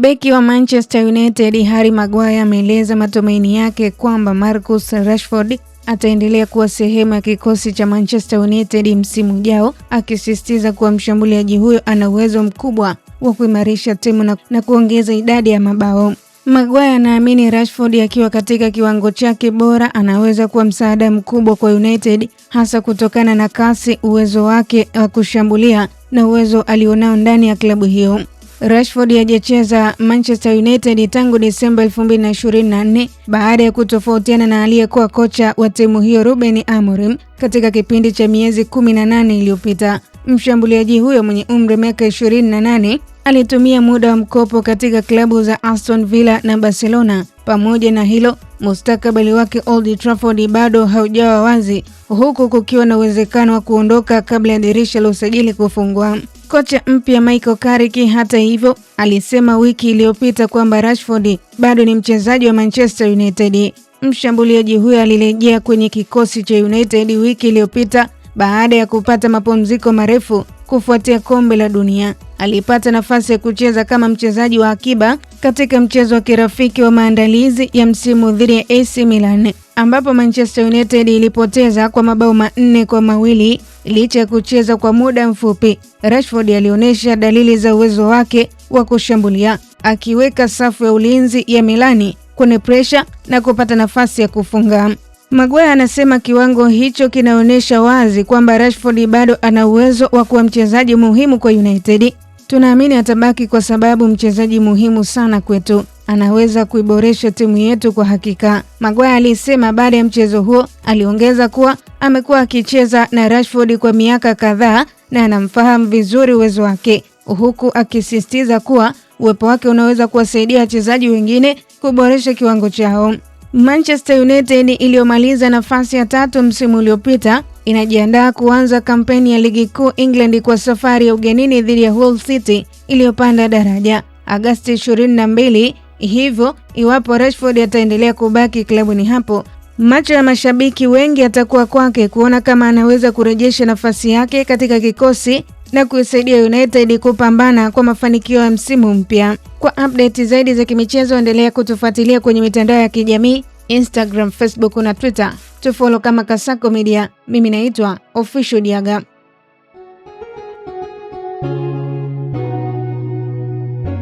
Beki wa Manchester United Harry Maguire ameeleza matumaini yake kwamba Marcus Rashford ataendelea kuwa sehemu ya kikosi cha Manchester United msimu ujao, akisisitiza kuwa mshambuliaji huyo ana uwezo mkubwa wa kuimarisha timu na kuongeza idadi ya mabao. Maguire anaamini Rashford akiwa katika kiwango chake bora anaweza kuwa msaada mkubwa kwa United, hasa kutokana na kasi, uwezo wake wa kushambulia na uwezo alionao ndani ya klabu hiyo. Rashford hajacheza Manchester United tangu Desemba 2024 baada ya kutofautiana na aliyekuwa kocha wa timu hiyo Ruben Amorim katika kipindi cha miezi 18 iliyopita. Mshambuliaji huyo mwenye umri miaka 28 alitumia muda wa mkopo katika klabu za Aston Villa na Barcelona. Pamoja na hilo, mustakabali wake Old Trafford bado haujawa wazi, huku kukiwa na uwezekano wa kuondoka kabla ya dirisha la usajili kufungwa. Kocha mpya Michael Carrick, hata hivyo, alisema wiki iliyopita kwamba Rashford bado ni mchezaji wa Manchester United. Mshambuliaji huyo alirejea kwenye kikosi cha United wiki iliyopita baada ya kupata mapumziko marefu kufuatia kombe la dunia. Alipata nafasi ya kucheza kama mchezaji wa akiba katika mchezo wa kirafiki wa maandalizi ya msimu dhidi ya AC Milan, ambapo Manchester United ilipoteza kwa mabao 4-2 licha ya kucheza kwa muda mfupi. Rashford alionyesha dalili za uwezo wake wa kushambulia, akiweka safu ya ulinzi ya Milani kwenye presha na kupata nafasi ya kufunga. Maguire anasema kiwango hicho kinaonyesha wazi kwamba Rashford bado ana uwezo wa kuwa mchezaji muhimu kwa United. Tunaamini atabaki kwa sababu mchezaji muhimu sana kwetu. Anaweza kuiboresha timu yetu kwa hakika, Maguire alisema baada ya mchezo huo. Aliongeza kuwa amekuwa akicheza na Rashford kwa miaka kadhaa na anamfahamu vizuri uwezo wake, huku akisisitiza kuwa uwepo wake unaweza kuwasaidia wachezaji wengine kuboresha kiwango chao. Manchester United iliyomaliza nafasi ya 3 msimu uliopita inajiandaa kuanza kampeni ya ligi kuu England kwa safari ya ugenini dhidi ya Hull City iliyopanda daraja Agosti 22. Hivyo iwapo Rashford ataendelea kubaki klabuni hapo, macho ya mashabiki wengi atakuwa kwake kuona kama anaweza kurejesha nafasi yake katika kikosi na kuisaidia United kupambana kwa mafanikio ya msimu mpya. Kwa update zaidi za kimichezo, endelea kutufuatilia kwenye mitandao ya kijamii Instagram, Facebook na Twitter. Tufollow kama Kasako Media. Mimi naitwa Official Diaga.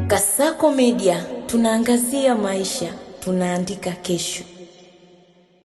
Kasako Media, tunaangazia maisha, tunaandika kesho.